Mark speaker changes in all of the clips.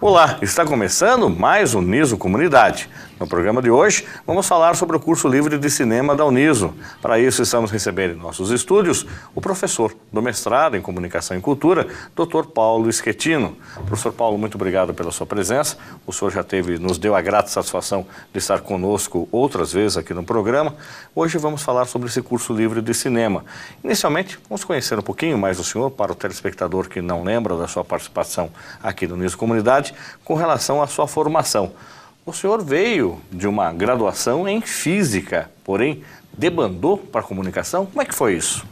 Speaker 1: Olá, está começando mais um Uniso Comunidade. No programa de hoje, vamos falar sobre o curso livre de cinema da Uniso. Para isso, estamos recebendo em nossos estúdios o professor do mestrado em Comunicação e Cultura, Dr. Paulo Schettino. Professor Paulo, muito obrigado pela sua presença. O senhor já nos deu a grata satisfação de estar conosco outras vezes aqui no programa. Hoje vamos falar sobre esse curso livre de cinema. Inicialmente, vamos conhecer um pouquinho mais o senhor, para o telespectador que não lembra da sua participação aqui no Uniso Comunidade, com relação à sua formação. O senhor veio de uma graduação em Física, porém debandou para a comunicação. Como é que foi isso?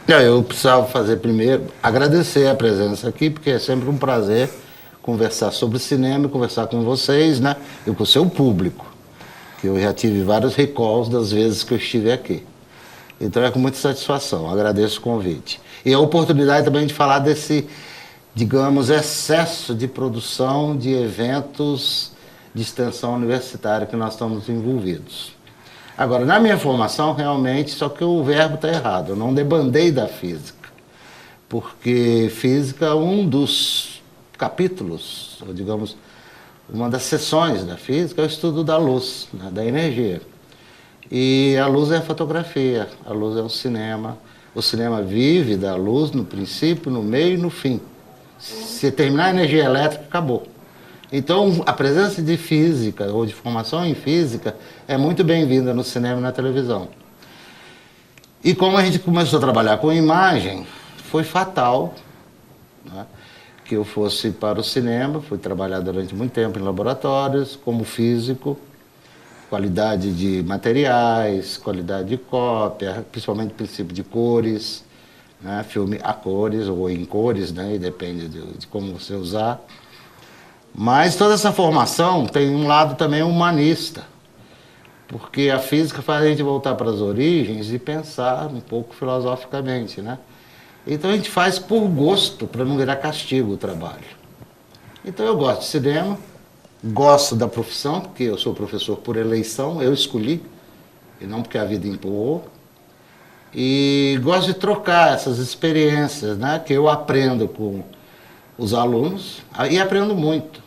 Speaker 2: Eu precisava fazer primeiro, agradecer a presença aqui, porque é sempre um prazer conversar sobre cinema e conversar com vocês, né? E com o seu público, que eu já tive vários recalls das vezes que eu estive aqui. Então é com muita satisfação, agradeço o convite. E a oportunidade também de falar desse, digamos, excesso de produção de eventos de extensão universitária que nós estamos envolvidos. Agora, na minha formação, realmente, só que o verbo está errado, eu não debandei da física, porque física é um dos capítulos, ou digamos, uma das seções da física é o estudo da luz, né, da energia. E a luz é a fotografia, a luz é o cinema vive da luz no princípio, no meio e no fim. Se terminar a energia elétrica, acabou. Então, a presença de física, ou de formação em física, é muito bem-vinda no cinema e na televisão. E como a gente começou a trabalhar com imagem, foi fatal, né, que eu fosse para o cinema. Fui trabalhar durante muito tempo em laboratórios, como físico, qualidade de materiais, qualidade de cópia, principalmente princípio de cores, né, filme a cores ou em cores, né, e depende de como você usar. Mas toda essa formação tem um lado também humanista, porque a física faz a gente voltar para as origens e pensar um pouco filosoficamente, né? Então a gente faz por gosto, para não virar castigo o trabalho. Então eu gosto de cinema, gosto da profissão, porque eu sou professor por eleição, eu escolhi, e não porque a vida empurrou. E gosto de trocar essas experiências, né, que eu aprendo com os alunos, e aprendo muito.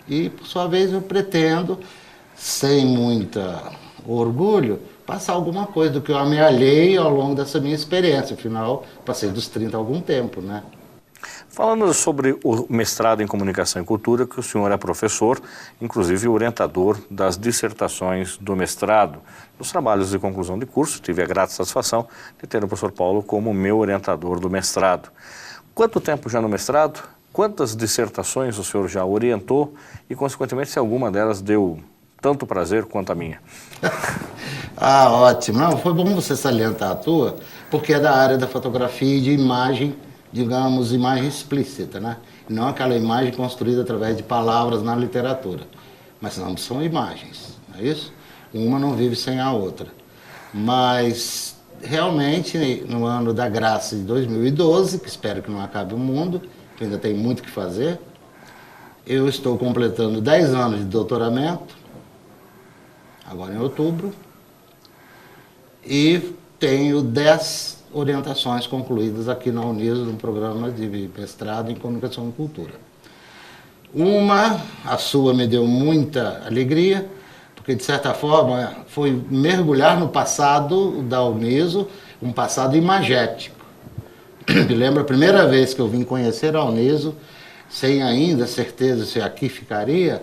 Speaker 2: E, por sua vez, eu pretendo, sem muita orgulho, passar alguma coisa do que eu amealhei ao longo dessa minha experiência. Afinal, passei dos 30 há algum tempo, né?
Speaker 1: Falando sobre o mestrado em Comunicação e Cultura, que o senhor é professor, inclusive orientador das dissertações do mestrado. Nos trabalhos de conclusão de curso, tive a grata satisfação de ter o professor Paulo como meu orientador do mestrado. Quanto tempo já no mestrado? Quantas dissertações o senhor já orientou e, consequentemente, se alguma delas deu tanto prazer quanto a minha?
Speaker 2: Ah, ótimo. Não, foi bom você salientar a tua, porque é da área da fotografia e de imagem, digamos, imagem explícita, né? Não aquela imagem construída através de palavras na literatura. Mas não são imagens, não é isso? Uma não vive sem a outra. Mas, realmente, no ano da graça de 2012, que espero que não acabe o mundo, que ainda tem muito o que fazer, eu estou completando 10 anos de doutoramento, agora em outubro, e tenho 10 orientações concluídas aqui na Uniso, no programa de mestrado em Comunicação e Cultura. A sua me deu muita alegria, porque de certa forma foi mergulhar no passado da Uniso, um passado imagético. Me lembro a primeira vez que eu vim conhecer a Uniso, sem ainda certeza se aqui ficaria,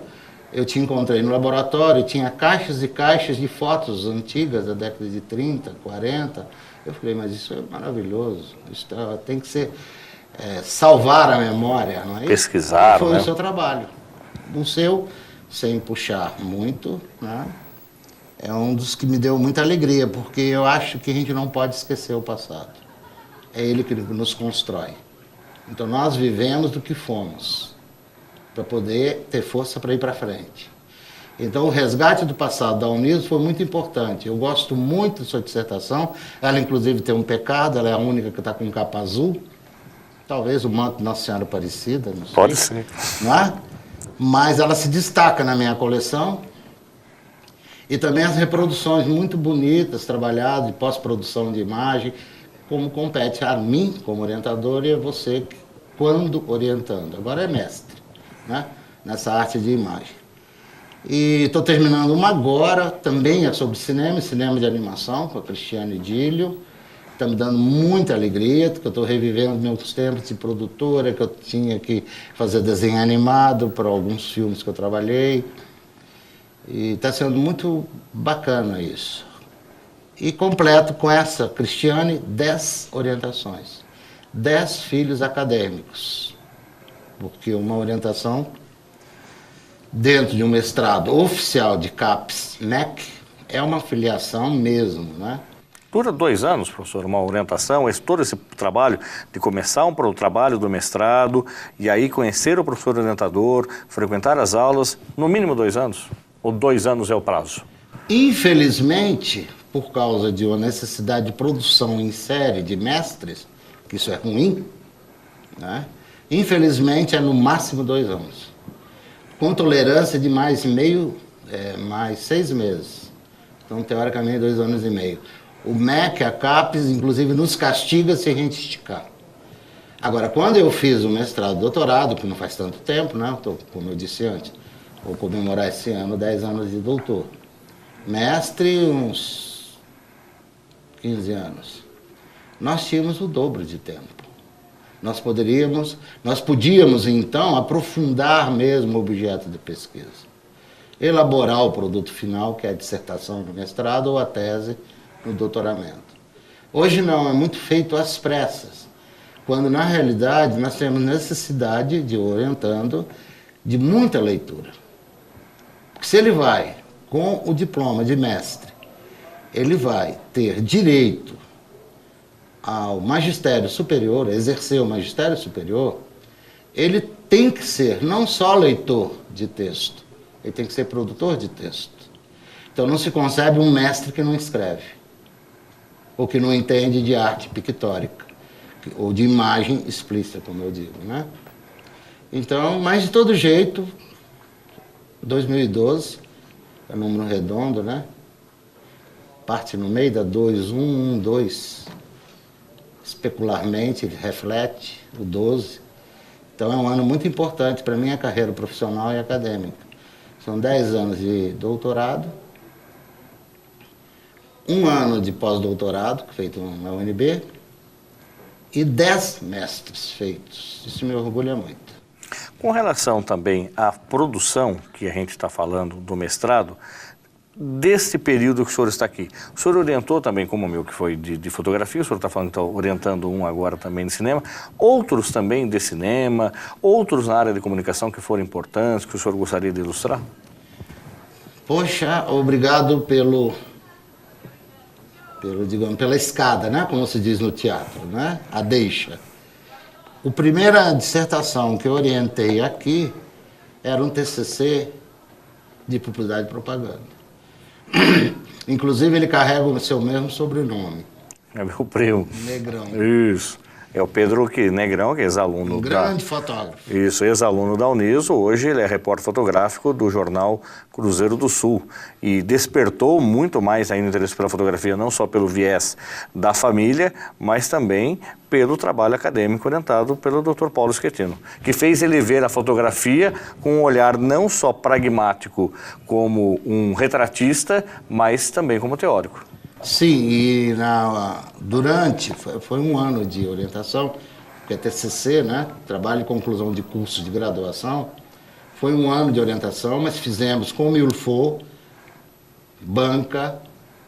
Speaker 2: eu te encontrei no laboratório, tinha caixas e caixas de fotos antigas da década de 30, 40. Eu falei, mas isso é maravilhoso, isso tem que ser, salvar a memória, não é isso?
Speaker 1: Pesquisar,
Speaker 2: Foi
Speaker 1: né?
Speaker 2: o seu trabalho. O seu, sem puxar muito, né? É um dos que me deu muita alegria, porque eu acho que a gente não pode esquecer o passado. É ele que nos constrói. Então nós vivemos do que fomos, para poder ter força para ir para frente. Então o resgate do passado da Uniso foi muito importante. Eu gosto muito da sua dissertação. Ela inclusive tem um pecado, ela é a única que está com capa azul. Talvez o manto de Nossa Senhora Aparecida, não sei.
Speaker 1: Pode ser.
Speaker 2: Não é? Mas ela se destaca na minha coleção. E também as reproduções muito bonitas, trabalhadas, de pós-produção de imagem, como compete a mim como orientador e a você quando orientando. Agora é mestre, né? nessa arte de imagem. E estou terminando uma agora, também é sobre cinema de animação, com a Cristiane Dílio. Está me dando muita alegria, porque eu estou revivendo meus tempos de produtora, que eu tinha que fazer desenho animado para alguns filmes que eu trabalhei. E está sendo muito bacana isso. E completo com essa, Cristiane, 10 orientações. 10 filhos acadêmicos. Porque uma orientação dentro de um mestrado oficial de CAPES-MEC é uma filiação mesmo, né?
Speaker 1: Dura 2 anos, professor, uma orientação, todo esse trabalho de começar um trabalho do mestrado e aí conhecer o professor orientador, frequentar as aulas, no mínimo 2 anos? Ou 2 anos é o prazo?
Speaker 2: Infelizmente, por causa de uma necessidade de produção em série de mestres, que isso é ruim, né? Infelizmente é no máximo 2 anos. Com tolerância de mais 6 meses. Então, teoricamente, 2 anos e meio. O MEC, a CAPES, inclusive, nos castiga se a gente esticar. Agora, quando eu fiz o mestrado e doutorado, que não faz tanto tempo, né? Como eu disse antes, vou comemorar esse ano 10 anos de doutor. Mestre, uns 15 anos. Nós tínhamos o dobro de tempo. Nós podíamos, então, aprofundar mesmo o objeto de pesquisa. Elaborar o produto final, que é a dissertação do mestrado ou a tese no doutoramento. Hoje não, é muito feito às pressas, quando na realidade nós temos necessidade de orientando de muita leitura. Porque se ele vai com o diploma de mestre, ele vai ter direito ao magistério superior, a exercer o magistério superior, ele tem que ser não só leitor de texto, ele tem que ser produtor de texto. Então não se concebe um mestre que não escreve, ou que não entende de arte pictórica, ou de imagem explícita, como eu digo, né? Então, mas de todo jeito, 2012, é número redondo, né? Parte no meio da 2112, especularmente, reflete o 12. Então é um ano muito importante para a minha carreira profissional e acadêmica. São 10 anos de doutorado, 1 ano de pós-doutorado, feito na UNB, e 10 mestres feitos. Isso me orgulha muito.
Speaker 1: Com relação também à produção, que a gente está falando do mestrado, desse período que o senhor está aqui, o senhor orientou também, como o meu, que foi de fotografia, o senhor está falando que está orientando um agora também de cinema, outros também de cinema, outros na área de comunicação que foram importantes, que o senhor gostaria de ilustrar?
Speaker 2: Poxa, obrigado digamos, pela escada, né? Como se diz no teatro, né? A deixa. A primeira dissertação que eu orientei aqui era um TCC de publicidade e propaganda. Inclusive, ele carrega o seu mesmo sobrenome.
Speaker 1: É meu primo.
Speaker 2: Negrão.
Speaker 1: Isso. É o Pedro Negrão, que é ex-aluno
Speaker 2: Um grande fotógrafo.
Speaker 1: Isso, ex-aluno da Uniso. Hoje ele é repórter fotográfico do jornal Cruzeiro do Sul. E despertou muito mais ainda o interesse pela fotografia, não só pelo viés da família, mas também pelo trabalho acadêmico orientado pelo Dr. Paulo Schettino, que fez ele ver a fotografia com um olhar não só pragmático como um retratista, mas também como teórico.
Speaker 2: Sim, e foi 1 ano de orientação, que é TCC, né? Trabalho e conclusão de curso de graduação. Foi 1 ano de orientação, mas fizemos com o Milfo, banca.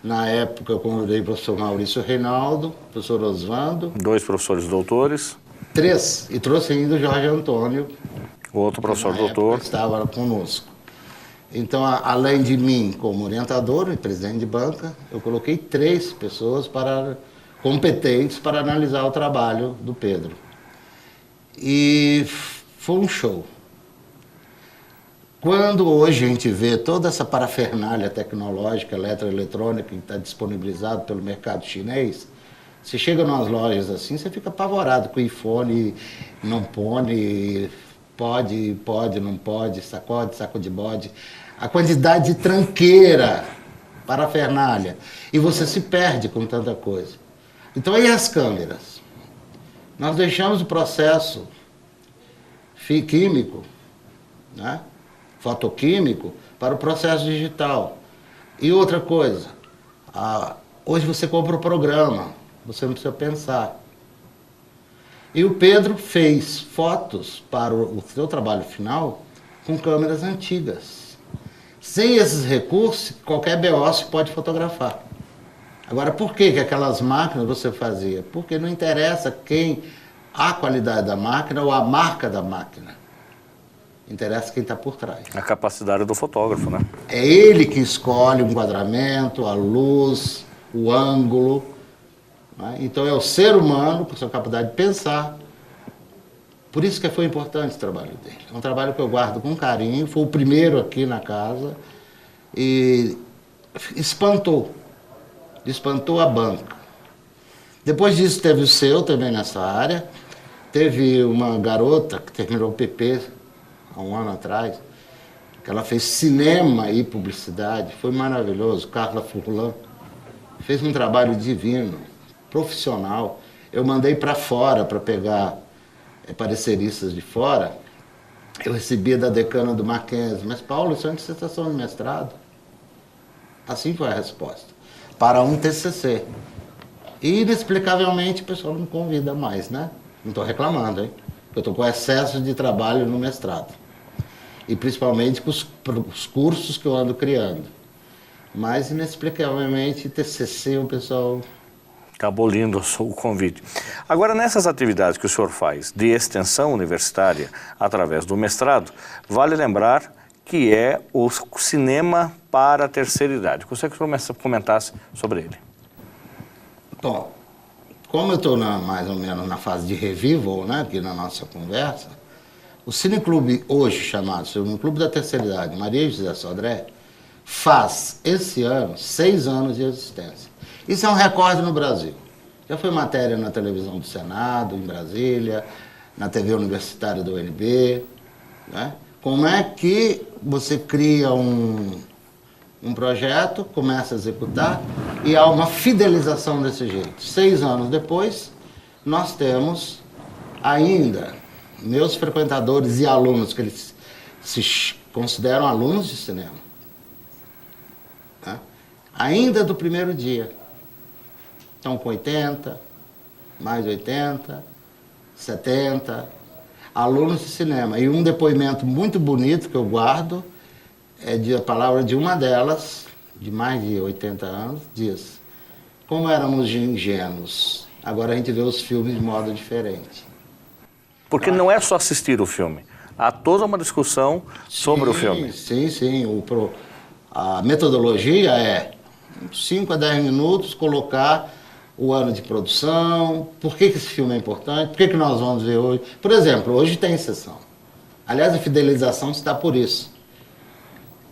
Speaker 2: Na época eu convidei o professor Maurício Reinaldo, o professor Osvando.
Speaker 1: 2 professores doutores.
Speaker 2: 3, e trouxe ainda o Jorge Antônio.
Speaker 1: Outro professor doutor.
Speaker 2: Estava conosco. Então, além de mim como orientador e presidente de banca, eu coloquei 3 pessoas competentes para analisar o trabalho do Pedro. E foi um show. Quando hoje a gente vê toda essa parafernália tecnológica, eletroeletrônica, que está disponibilizado pelo mercado chinês, você chega nas lojas assim, você fica apavorado com o iPhone, não pode, não pode, sacode, saco de bode. A quantidade de tranqueira, parafernália, e você se perde com tanta coisa. Então, aí as câmeras. Nós deixamos o processo químico né, fotoquímico para o processo digital. E outra coisa, hoje você compra o programa, você não precisa pensar. E o Pedro fez fotos para o seu trabalho final com câmeras antigas. Sem esses recursos, qualquer BO se pode fotografar. Agora, por que aquelas máquinas você fazia? Porque não interessa a qualidade da máquina ou a marca da máquina. Interessa quem está por trás.
Speaker 1: A capacidade do fotógrafo, né?
Speaker 2: É ele que escolhe o enquadramento, a luz, o ângulo. Né? Então é o ser humano, com sua capacidade de pensar. Por isso que foi importante o trabalho dele. É um trabalho que eu guardo com carinho. Foi o primeiro aqui na casa. E espantou a banca. Depois disso teve o seu também nessa área. Teve uma garota que terminou o PP há um ano atrás, que ela fez cinema e publicidade, foi maravilhoso, Carla Furlan. Fez um trabalho divino, profissional. Eu mandei para fora para pegar pareceristas de fora. Eu recebia da decana do Mackenzie, mas Paulo, isso é uma dissertação de mestrado. Assim foi a resposta. Para um TCC. E, inexplicavelmente, o pessoal não me convida mais, né? Não estou reclamando, hein? Eu estou com excesso de trabalho no mestrado. E, principalmente, com os cursos que eu ando criando. Mas, inexplicavelmente, TCC, o pessoal...
Speaker 1: Acabou lindo o convite. Agora, nessas atividades que o senhor faz de extensão universitária através do mestrado, vale lembrar que é o cinema para a terceira idade. Gostaria que o senhor comentasse sobre ele.
Speaker 2: Bom, como eu estou mais ou menos na fase de revival, né, aqui na nossa conversa, o Cineclube, hoje chamado Cineclube da Terceira Idade, Maria José Sodré, faz esse ano 6 anos de existência. Isso é um recorde no Brasil. Já foi matéria na televisão do Senado, em Brasília, na TV universitária do UNB. Né? Como é que você cria um projeto, começa a executar e há uma fidelização desse jeito. 6 anos depois, nós temos ainda meus frequentadores e alunos, que eles se consideram alunos de cinema, né? Ainda do primeiro dia. Estão com 80, mais 80, 70 alunos de cinema. E um depoimento muito bonito que eu guardo é a palavra de uma delas, de mais de 80 anos, diz: como éramos ingênuos, agora a gente vê os filmes de modo diferente.
Speaker 1: Porque não é só assistir o filme, há toda uma discussão sobre o filme.
Speaker 2: Sim. A metodologia é 5 a 10 minutos, colocar o ano de produção, por que esse filme é importante, por que nós vamos ver hoje. Por exemplo, hoje tem sessão. Aliás, a fidelização está por isso.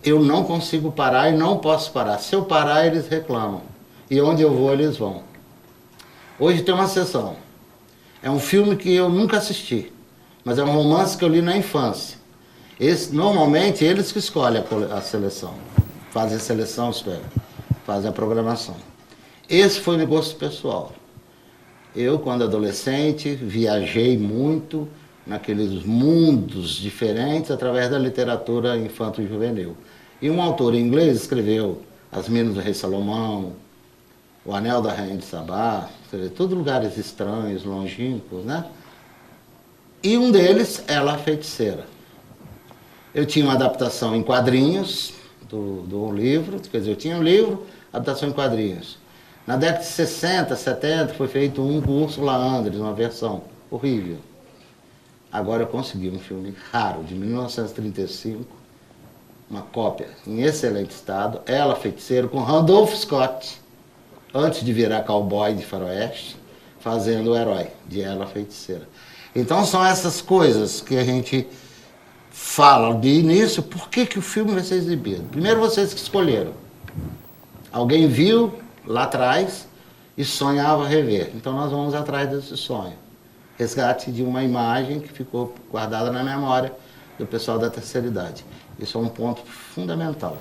Speaker 2: Eu não consigo parar e não posso parar. Se eu parar, eles reclamam. E onde eu vou, eles vão. Hoje tem uma sessão. É um filme que eu nunca assisti, mas é um romance que eu li na infância. Normalmente, eles que escolhem a seleção. Fazem a seleção, fazem a programação. Esse foi meu gosto pessoal. Eu, quando adolescente, viajei muito naqueles mundos diferentes através da literatura infanto-juvenil. E um autor inglês escreveu As Minas do Rei Salomão, O Anel da Rainha de Sabá, todos lugares estranhos, longínquos, né? E um deles, Ela a Feiticeira. Eu tinha uma adaptação em quadrinhos do livro, quer dizer, eu tinha um livro, adaptação em quadrinhos. Na década de 60, 70, foi feito um com Ursula Andress, uma versão horrível. Agora eu consegui um filme raro, de 1935, uma cópia em excelente estado, Ela, Feiticeira, com Randolph Scott, antes de virar cowboy de faroeste, fazendo o herói de Ela, Feiticeira. Então são essas coisas que a gente fala de início, por que o filme vai ser exibido? Primeiro vocês que escolheram. Alguém viu lá atrás e sonhava rever. Então nós vamos atrás desse sonho. Resgate de uma imagem que ficou guardada na memória do pessoal da terceira idade. Isso é um ponto fundamental.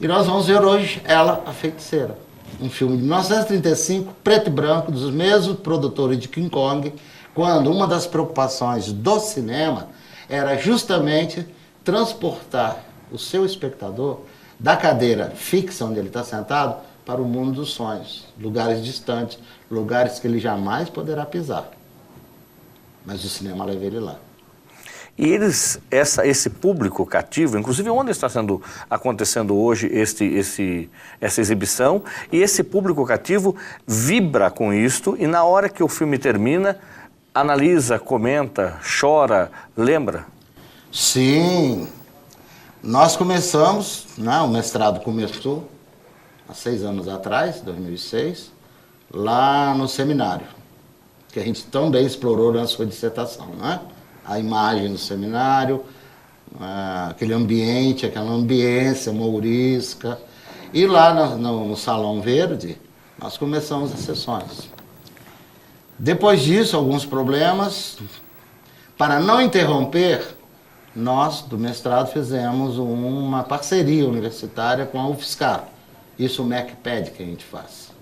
Speaker 2: E nós vamos ver hoje Ela, a Feiticeira. Um filme de 1935, preto e branco, dos mesmos produtores de King Kong, quando uma das preocupações do cinema era justamente transportar o seu espectador da cadeira fixa onde ele está sentado para o mundo dos sonhos, lugares distantes, lugares que ele jamais poderá pisar. Mas o cinema leva ele lá.
Speaker 1: E esse público cativo, inclusive onde está acontecendo hoje essa exibição, e esse público cativo vibra com isto e na hora que o filme termina, analisa, comenta, chora, lembra?
Speaker 2: Sim, nós começamos, né, o mestrado começou há 6 anos atrás, 2006, lá no seminário, que a gente também explorou na sua dissertação, né? A imagem do seminário, aquele ambiente, aquela ambiência mourisca. E lá no Salão Verde, nós começamos as sessões. Depois disso, alguns problemas. Para não interromper, nós, do mestrado, fizemos uma parceria universitária com a UFSCar. Isso o MEC pede que a gente faça.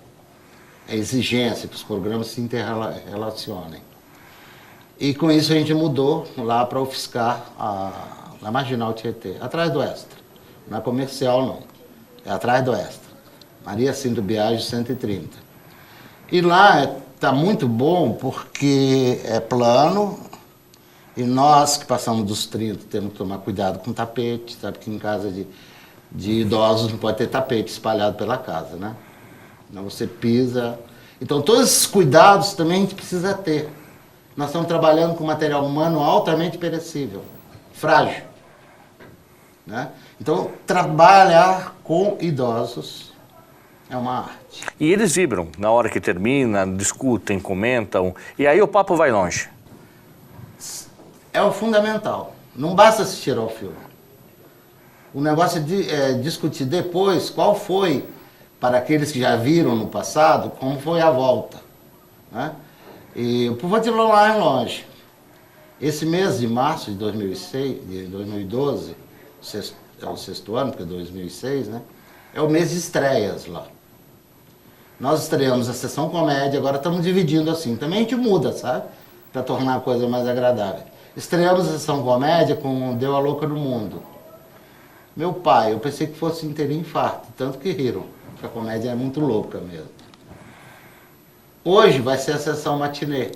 Speaker 2: É exigência que os programas se interrelacionem. E com isso a gente mudou lá para a UFSCar, na Marginal Tietê, atrás do Extra. Não é comercial, não. É atrás do Extra. Maria Cinto Biagio 130. E lá está muito bom porque é plano e nós que passamos dos 30 temos que tomar cuidado com tapete, sabe que em casa de idosos não pode ter tapete espalhado pela casa, né? Não, você pisa. Então todos esses cuidados também a gente precisa ter. Nós estamos trabalhando com material humano altamente perecível, frágil. Né? Então, trabalhar com idosos é uma arte.
Speaker 1: E eles vibram na hora que termina, discutem, comentam, e aí o papo vai longe.
Speaker 2: É o fundamental. Não basta assistir ao filme. O negócio é discutir depois qual foi, para aqueles que já viram no passado, como foi a volta. Né? E vou te lá longe. Esse mês de março de 2012, é o 6º ano, porque é 2006, né? É o mês de estreias lá. Nós estreamos a sessão comédia, agora estamos dividindo assim. Também a gente muda, sabe? Para tornar a coisa mais agradável. Estreamos a sessão comédia com Deu a Louca do Mundo. Meu pai, eu pensei que fosse ter infarto, tanto que riram. Porque a comédia é muito louca mesmo. Hoje vai ser a sessão matinê,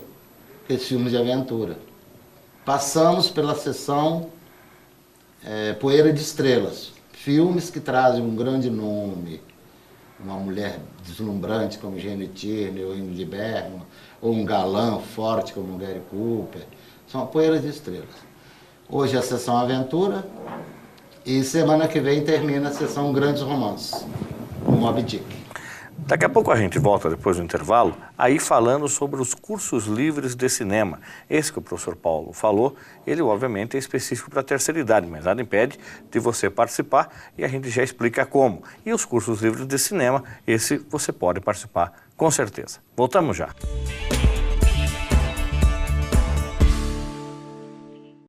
Speaker 2: esse filme de aventura. Passamos pela sessão Poeira de Estrelas, filmes que trazem um grande nome, uma mulher deslumbrante como Jane Tierney ou Ingrid Bergman, ou um galã forte como Gary Cooper, são Poeiras de Estrelas. Hoje é a sessão Aventura e semana que vem termina a sessão Grandes Romances, o Moby Dick.
Speaker 1: Daqui a pouco a gente volta depois do intervalo, aí falando sobre os cursos livres de cinema. Esse que o professor Paulo falou, ele obviamente é específico para a terceira idade, mas nada impede de você participar e a gente já explica como. E os cursos livres de cinema, esse você pode participar com certeza. Voltamos já.